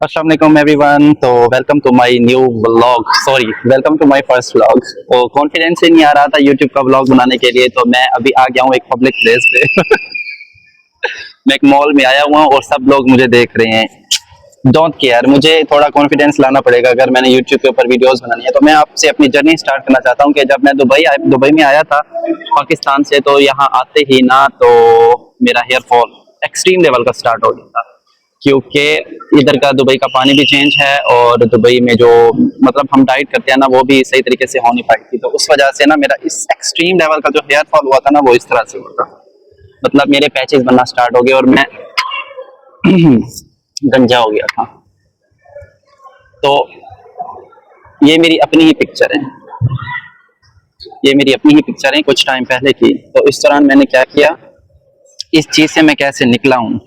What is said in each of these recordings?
अस्सलाम वालेकुम एवरीवन। तो welcome to my new vlog, sorry welcome to my first vlog. तो कॉन्फिडेंस ही नहीं आ रहा था यूट्यूब का व्लॉग बनाने के लिए, तो मैं अभी आ गया हूँ एक पब्लिक प्लेस पे। मैं एक मॉल में आया हुआ हूँ और सब लोग मुझे देख रहे हैं। डोंट केयर, मुझे थोड़ा कॉन्फिडेंस लाना पड़ेगा अगर मैंने यूट्यूब के ऊपर वीडियोस बनानी है। तो मैं आपसे अपनी जर्नी स्टार्ट करना चाहता हूँ कि जब मैं दुबई में आया था पाकिस्तान से, तो यहाँ आते ही ना तो मेरा हेयर फॉल एक्सट्रीम लेवल का स्टार्ट हो गया था, क्योंकि इधर का दुबई का पानी भी चेंज है और दुबई में जो मतलब हम डाइट करते हैं ना वो भी सही तरीके से हो नहीं पाई थी। तो उस वजह से ना मेरा इस एक्सट्रीम लेवल का जो हेयर फॉल हुआ था ना वो इस तरह से हुआ था, मतलब मेरे पैचेस बनना स्टार्ट हो गए और मैं गंजा हो गया था। तो ये मेरी अपनी ही पिक्चर है, ये मेरी अपनी ही पिक्चर है कुछ टाइम पहले की। तो इस दौरान मैंने क्या किया, इस चीज से मैं कैसे निकला हूँ।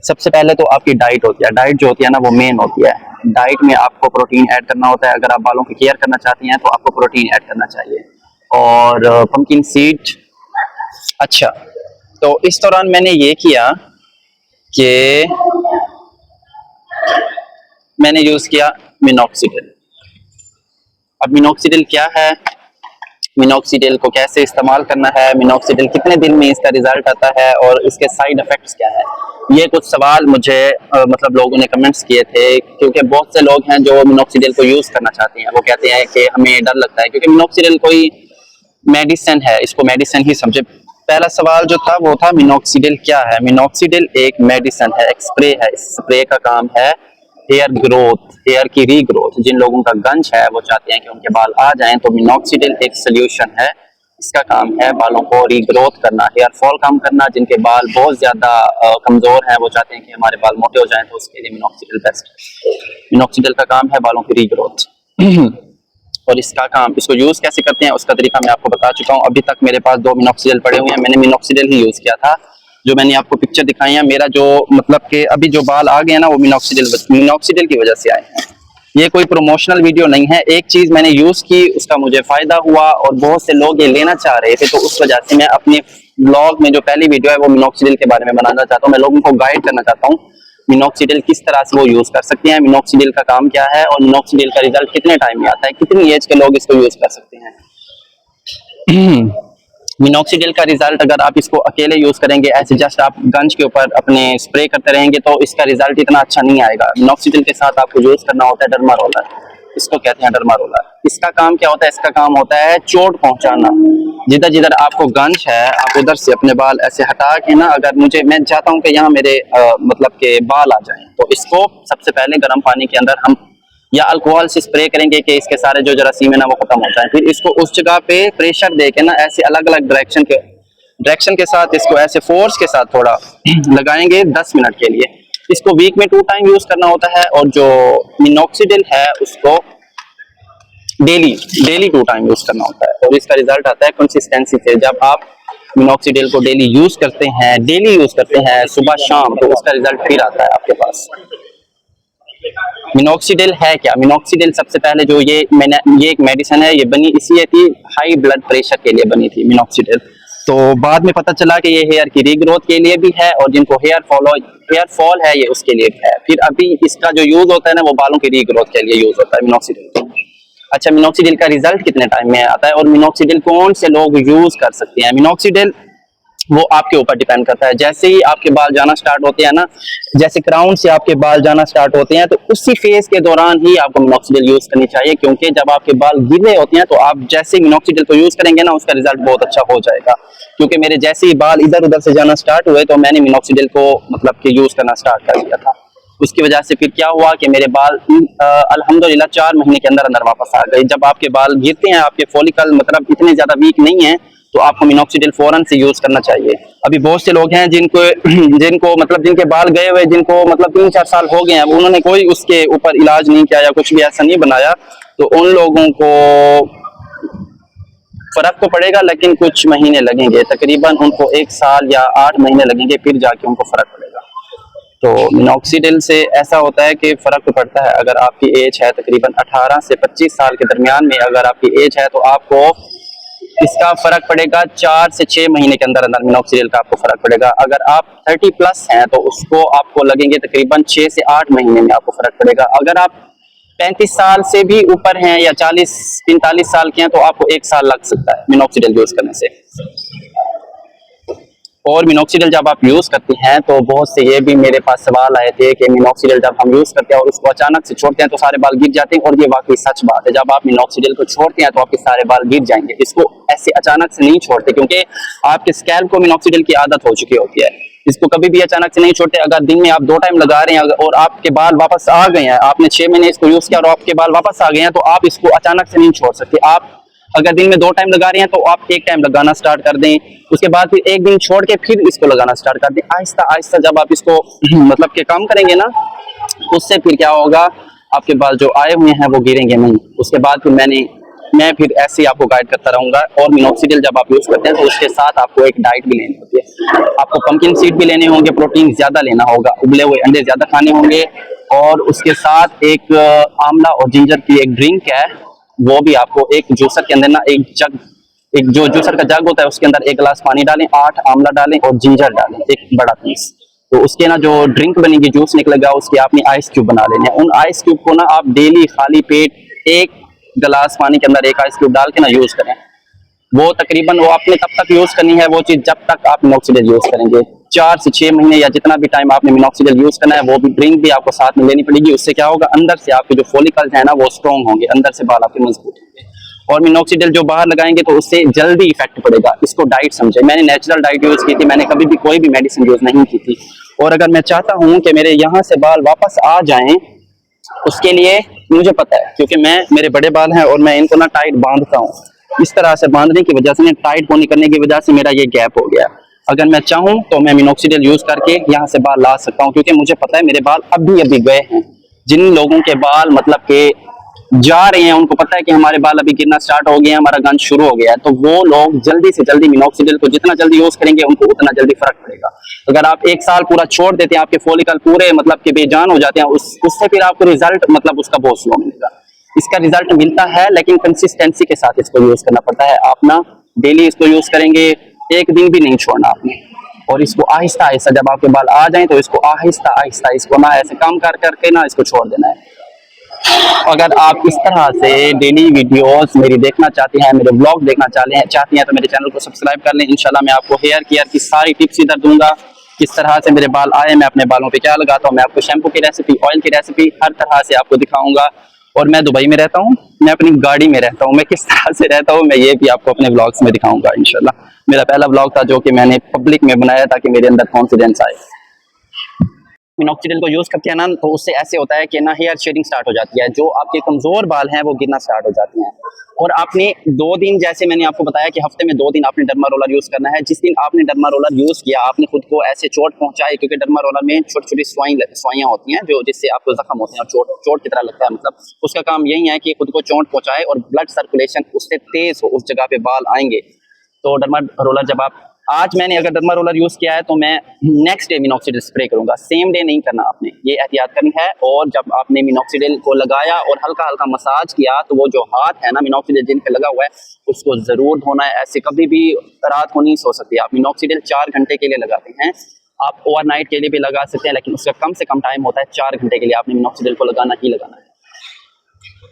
सबसे पहले तो आपकी डाइट होती है, डाइट जो होती है ना वो मेन होती है। डाइट में आपको प्रोटीन ऐड करना होता है। अगर आप बालों की केयर करना चाहती हैं तो आपको प्रोटीन ऐड करना चाहिए, और पंपकिन सीड। अच्छा, तो इस दौरान मैंने ये किया कि मैंने यूज किया मिनॉक्सिडिल। अब मिनॉक्सिडिल क्या है, मिनॉक्सिडिल को कैसे इस्तेमाल करना है, मिनॉक्सिडिल कितने दिन में इसका रिजल्ट आता है और इसके साइड इफेक्ट्स क्या है, ये कुछ सवाल मुझे मतलब लोगों ने कमेंट्स किए थे। क्योंकि बहुत से लोग हैं जो मिनॉक्सिडिल को यूज करना चाहते हैं, वो कहते हैं कि हमें डर लगता है क्योंकि मिनॉक्सिडिल कोई मेडिसिन है, इसको मेडिसिन ही समझे। पहला सवाल जो था वो था मिनॉक्सिडिल क्या है। मिनॉक्सिडिल एक मेडिसिन है, एक स्प्रे है। इस स्प्रे का काम है हेयर ग्रोथ, हेयर की रीग्रोथ। जिन लोगों का गंज है वो चाहते हैं कि उनके बाल आ जाएं, तो मिनॉक्सिडिल एक सोल्यूशन है। इसका काम है बालों को रीग्रोथ करना, हेयर फॉल कम करना। जिनके बाल बहुत ज्यादा कमजोर हैं, वो चाहते हैं कि हमारे बाल मोटे हो जाएं, तो उसके लिए मिनॉक्सिडिल बेस्ट है। मिनॉक्सिडिल का काम है बालों की रीग्रोथ। और इसका काम, इसको यूज कैसे करते हैं उसका तरीका मैं आपको बता चुका हूँ। अभी तक मेरे पास 2 मिनॉक्सिडिल पड़े हुए हैं, मैंने मिनॉक्सिडिल ही यूज किया था। जो मैंने आपको पिक्चर दिखाई है, मेरा जो मतलब कि अभी जो बाल आ गए हैं ना वो मिनॉक्सिडिल की वजह से आए हैं। ये कोई प्रमोशनल वीडियो नहीं है, एक चीज मैंने यूज की उसका मुझे फायदा हुआ और बहुत से लोग ये लेना चाह रहे थे, तो उस वजह से मैं अपने ब्लॉग में जो पहली वीडियो है वो मिनॉक्सिडिल के बारे में बनाना चाहता हूँ। मैं लोगों को गाइड करना चाहता हूँ मिनॉक्सिडिल किस तरह से वो यूज कर सकते हैं, मिनॉक्सिडिल का काम क्या है और मिनॉक्सिडिल का रिजल्ट कितने टाइम में आता है, कितनी एज के लोग इसको यूज कर सकते हैं। मिनॉक्सिडिल का रिजल्ट अगर आप इसको अकेले यूज करेंगे, ऐसे जस्ट आप गंज के ऊपर अपने स्प्रे करते रहेंगे, तो इसका रिजल्ट इतना अच्छा नहीं आएगा। मिनॉक्सिडिल के साथ आपको यूज करना होता है डर्मा रोलर, इसको कहते हैं डर्मा रोलर। इसका काम क्या होता है, इसका काम होता है चोट पहुंचाना। जिधर जिधर आपको गंज है आप उधर से अपने बाल ऐसे हटा के ना, अगर मैं चाहता हूं कि यहाँ मेरे मतलब के बाल आ जाएं, तो इसको सबसे पहले गर्म पानी के अंदर हम या अल्कोहल से स्प्रे करेंगे कि इसके सारे जो जरासीम है ना वो खत्म हो जाए। फिर इसको उस जगह पे प्रेशर दे के ना ऐसे अलग अलग डायरेक्शन के साथ इसको ऐसे फोर्स के साथ थोड़ा लगाएंगे 10 मिनट के लिए। इसको वीक में 2 टाइम यूज करना होता है, और जो मिनॉक्सिडिल है उसको डेली 2 टाइम यूज करना होता है। और इसका रिजल्ट आता है कंसिस्टेंसी से। जब आप मिनॉक्सिडिल को डेली यूज करते हैं सुबह शाम, तो उसका रिजल्ट फिर आता है आपके पास। मिनॉक्सिडिल है क्या, मिनॉक्सिडिल सबसे पहले जो ये एक मेडिसिन है, ये बनी इसलिए थी हाई ब्लड प्रेशर के लिए बनी थी मिनॉक्सिडिल। तो बाद में पता चला कि ये हेयर की रीग्रोथ के लिए भी है, और जिनको हेयर फॉल है ये उसके लिए भी है। फिर अभी इसका जो यूज होता है ना वो बालों की रीग्रोथ के लिए यूज होता है मिनॉक्सिडिल। अच्छा, मिनॉक्सिडिल का रिजल्ट कितने टाइम में आता है और मिनॉक्सिडिल कौन से लोग यूज कर सकते हैं। मिनॉक्सिडिल वो आपके ऊपर डिपेंड करता है। जैसे ही आपके बाल जाना स्टार्ट होते हैं ना, जैसे क्राउन से आपके बाल जाना स्टार्ट होते हैं, तो उसी फेज के दौरान ही आपको मिनॉक्सिडिल यूज करनी चाहिए। क्योंकि जब आपके बाल गिर रहे होते हैं तो आप जैसे मिनॉक्सिडिल को यूज करेंगे ना उसका रिजल्ट बहुत अच्छा हो जाएगा। क्योंकि मेरे जैसे ही बाल इधर उधर से जाना स्टार्ट हुए तो मैंने मिनॉक्सिडिल को मतलब कि यूज करना स्टार्ट कर दिया था। उसकी वजह से फिर क्या हुआ कि मेरे बाल अल्हम्दुलिल्लाह 4 महीने के अंदर अंदर वापस आ गए। जब आपके बाल गिरते हैं, आपके फॉलिकल मतलब इतने ज्यादा वीक नहीं है, तो आपको मिनॉक्सिडिल फौरन से यूज करना चाहिए। अभी बहुत से लोग हैं जिनको मतलब जिनके बाल गए हुए, जिनको मतलब 3-4 साल हो गए हैं, उन्होंने कोई उसके ऊपर इलाज नहीं किया या कुछ भी ऐसा नहीं बनाया, तो उन लोगों को फर्क तो पड़ेगा लेकिन कुछ महीने लगेंगे, तकरीबन उनको 1 साल या 8 महीने लगेंगे, फिर जाके उनको फर्क पड़ेगा। तो मिनॉक्सिडिल से ऐसा होता है कि फर्क तो पड़ता है। अगर आपकी एज है तकरीबन 18 से 25 साल के दरमियान में, अगर आपकी एज है तो आपको इसका फर्क पड़ेगा 4 से 6 महीने के अंदर अंदर मिनॉक्सिडिल का आपको फर्क पड़ेगा। अगर आप 30 प्लस हैं तो उसको आपको लगेंगे तकरीबन 6 से 8 महीने में आपको फर्क पड़ेगा। अगर आप 35 साल से भी ऊपर हैं या 40-45 साल के हैं तो आपको 1 साल लग सकता है मिनॉक्सिडिल यूज करने से। और मिनॉक्सिडिल जब आप यूज करते हैं तो बहुत से ये भी मेरे पास सवाल आए थे कि मिनॉक्सिडिल जब हम यूज करते हैं और उसको अचानक से छोड़ते हैं तो सारे बाल गिर जाते हैं, और ये वाकई सच बात है। जब आप मिनॉक्सिडिल को छोड़ते हैं तो आपके सारे बाल गिर जाएंगे। इसको ऐसे अचानक से नहीं छोड़ते क्योंकि आपके स्कैल्प को मिनॉक्सिडिल की आदत हो चुकी होती है। इसको कभी भी अचानक से नहीं छोड़ते। अगर दिन में आप 2 टाइम लगा रहे हैं और आपके बाल वापस आ गए हैं, आपने 6 महीने इसको यूज किया और आपके बाल वापस आ गए हैं, तो आप इसको अचानक से नहीं छोड़ सकते। आप अगर दिन में 2 टाइम लगा रहे हैं तो आप 1 टाइम लगाना स्टार्ट कर दें, उसके बाद फिर 1 दिन छोड़ के फिर इसको लगाना स्टार्ट कर दें। आहिस्ता आहिस्ता जब आप इसको मतलब के काम करेंगे ना, उससे फिर क्या होगा, आपके बाल जो आए हुए हैं वो गिरेंगे नहीं। उसके बाद फिर मैं फिर ऐसे ही आपको गाइड करता रहूंगा। और मिनॉक्सिडिल जब आप यूज करते हैं तो उसके साथ आपको एक डाइट भी लेनी होती है। आपको पंपकिन सीड भी लेने होंगे, प्रोटीन ज्यादा लेना होगा, उबले हुए अंडे ज्यादा खाने होंगे, और उसके साथ एक आंवला और जिंजर की एक ड्रिंक है, वो भी आपको एक जूसर के अंदर ना एक जो जूसर का जग होता है उसके अंदर 1 गिलास पानी डालें, 8 आंवला डालें और जिंजर डालें, एक बड़ा पीस। तो उसके ना जो ड्रिंक बनेगी, जूस निकलेगा, उसके आपने आइस क्यूब बना लेने हैं। उन आइस क्यूब को ना आप डेली खाली पेट 1 गिलास पानी के अंदर 1 आइस क्यूब डाल के ना यूज करें। वो तकरीबन वो आपने तब तक यूज करनी है वो चीज जब तक आप मिनॉक्सिडिल यूज करेंगे। 4 से 6 महीने या जितना भी टाइम आपने मिनॉक्सिडिल यूज करना है, वो भी ड्रिंक भी आपको साथ में लेनी पड़ेगी। उससे क्या होगा, अंदर से आपके जो फॉलिकल्स है ना वो स्ट्रॉन्ग होंगे, अंदर से बाल आपके मजबूत होंगे। और मिनॉक्सिडिल जो बाहर लगाएंगे तो उससे जल्दी इफेक्ट पड़ेगा। इसको डाइट समझे, मैंने नेचुरल डाइट यूज की थी, मैंने कभी भी कोई भी मेडिसिन यूज नहीं की थी। और अगर मैं चाहता हूँ कि मेरे यहाँ से बाल वापस आ जाएं, उसके लिए मुझे पता है, क्योंकि मेरे बड़े बाल हैं और मैं इनको ना टाइट बांधता हूँ। इस तरह से बांधने की वजह से, टाइट होने करने की वजह से मेरा ये गैप हो गया। अगर मैं चाहूँ तो मैं मिनॉक्सिडिल यूज करके यहाँ से बाल ला सकता हूँ, क्योंकि मुझे पता है मेरे बाल अभी गए हैं। जिन लोगों के बाल मतलब के जा रहे हैं, उनको पता है कि हमारे बाल अभी गिरना स्टार्ट हो गए हैं, हमारा गंज शुरू हो गया है, तो वो लोग जल्दी से जल्दी मिनॉक्सिडिल को जितना जल्दी यूज करेंगे उनको उतना जल्दी फर्क पड़ेगा। अगर आप 1 साल पूरा छोड़ देते हैं, आपके फॉलिकल पूरे मतलब के बेजान हो जाते हैं, उससे फिर आपको रिजल्ट मतलब उसका बहुत स्लो मिलेगा। इसका रिजल्ट मिलता है लेकिन कंसिस्टेंसी के साथ इसको यूज करना पड़ता है। आप ना डेली इसको यूज करेंगे, 1 दिन भी नहीं छोड़ना आपने, और इसको आहिस्ता आहिस्ता जब आपके बाल आ जाएं तो इसको आहिस्ता आहिस्ता इसको ना ऐसे काम करके ना इसको छोड़ देना है। अगर आप इस तरह से डेली वीडियोस मेरी देखना चाहते हैं, मेरे ब्लॉग देखना चाहती हैं तो मेरे चैनल को सब्सक्राइब कर लें। इंशाल्लाह मैं आपको हेयर केयर की सारी टिप्स इधर दूंगा, किस तरह से मेरे बाल आए, मैं अपने बालों पे क्या लगाता हूँ, मैं आपको शैम्पू की रेसिपी, ऑयल की रेसिपी हर तरह से आपको दिखाऊंगा। और मैं दुबई में रहता हूँ, मैं अपनी गाड़ी में रहता हूँ, मैं किस तरह से रहता हूँ मैं ये भी आपको अपने ब्लॉग्स में दिखाऊंगा इंशाल्लाह। मेरा पहला ब्लॉग था जो कि मैंने पब्लिक में बनाया ताकि मेरे अंदर कॉन्फिडेंस आए। मिनॉक्सिडिल को यूज करते हैं ना तो उससे ऐसे होता है कि ना हेयर शेडिंग स्टार्ट हो जाती है, जो आपके कमजोर बाल हैं वो गिरना स्टार्ट हो जाते हैं। और आपने 2 दिन, जैसे मैंने आपको बताया कि हफ्ते में 2 दिन आपने डर्मा रोलर यूज करना है। जिस दिन आपने डर्मा रोलर यूज किया, आपने खुद को ऐसे चोट पहुंचाई, क्योंकि डर्मा रोलर में छोटी छोटी स्वाइयां होती हैं जो जिससे आपको जख्म होते हैं और चोट की तरह लगता है। मतलब उसका काम यही है कि खुद को चोट पहुंचाए और ब्लड सर्कुलेशन उससे तेज हो, उस जगह पे बाल आएंगे। तो डर्मा रोलर जब आप, आज मैंने अगर डर्मा रोलर यूज किया है तो मैं नेक्स्ट डे मिनॉक्सिडिल स्प्रे करूंगा, सेम डे नहीं करना आपने, ये एहतियात करनी है। और जब आपने मिनॉक्सिडिल को लगाया और हल्का हल्का मसाज किया तो वो जो हाथ है ना मिनॉक्सिडिल जिन पे लगा हुआ है उसको जरूर धोना है। ऐसे कभी भी रात को नहीं सो सकती। आप मिनॉक्सिडिल 4 घंटे के लिए लगाते हैं, आप ओवरनाइट के लिए भी लगा सकते हैं, लेकिन उसका कम से कम टाइम होता है 4 घंटे के लिए आपने मिनॉक्सिडिल को लगाना ही लगाना है।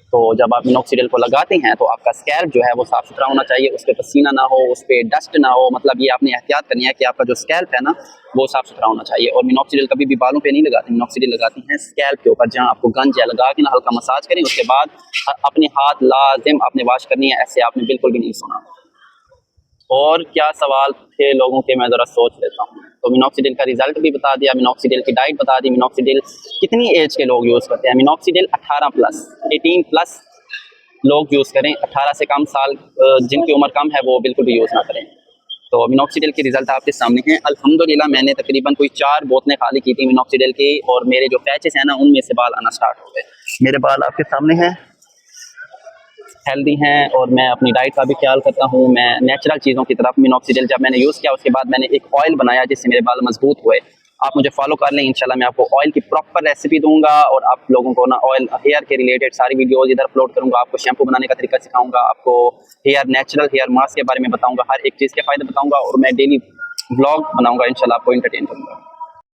तो जब आप मिनॉक्सिडिल को लगाते हैं तो आपका स्कैल्प जो है वो साफ सुथरा होना चाहिए, उस पर पसीना ना हो, उस पर डस्ट ना हो। मतलब ये आपने एहतियात करनी है कि आपका जो स्कैल्प है ना वो साफ सुथरा होना चाहिए। और मिनॉक्सिडिल कभी भी बालों पे नहीं लगाते, मिनॉक्सिडिल लगाते हैं स्कैल्प के ऊपर, जहां आपको गंज है, लगा के ना हल्का मसाज करें। उसके बाद अपने हाथ लाजिम आपने वॉश करनी है, ऐसे आपने बिल्कुल भी नहीं सोना। और क्या सवाल थे लोगों के, मैं जरा सोच लेता हूँ। तो मिनॉक्सिडिल का रिजल्ट भी बता दिया, मिनॉक्सिडिल की डाइट बता दी, मिनॉक्सिडिल कितनी एज के लोग यूज करते हैं। मिनॉक्सिडिल 18 प्लस 18 प्लस लोग यूज करें, 18 से कम साल जिनकी उम्र कम है वो बिल्कुल भी यूज ना करें। तो मिनॉक्सिडिल के रिजल्ट आपके सामने हैं अल्हम्दुलिल्लाह। मैंने तकरीबन कोई 4 बोतलें खाली की थी मिनॉक्सिडिल की, और मेरे जो पैचेस हैं ना उनमें से बाल आना स्टार्ट हो गए। मेरे बाल आपके सामने हैं, हेल्दी हैं, और मैं अपनी डाइट का भी ख्याल करता हूँ। मैं नेचुरल चीज़ों की तरफ, मिनॉक्सिडिल जब मैंने यूज़ किया उसके बाद मैंने एक ऑयल बनाया जिससे मेरे बाल मजबूत हुए, आप मुझे फॉलो कर लें। इंशाल्लाह मैं आपको ऑयल की प्रॉपर रेसिपी दूंगा और आप लोगों को ना ऑयल हेयर के रिलेटेड सारी वीडियोस इधर अपलोड करूंगा। आपको शैम्पू बनाने का तरीका सिखाऊंगा, आपको हेयर नेचुरल हेयर मास्क के बारे में बताऊंगा, हर एक चीज़ के फायदे बताऊंगा और मैं डेली व्लॉग बनाऊंगा, इंशाल्लाह आपको एंटरटेन करूंगा।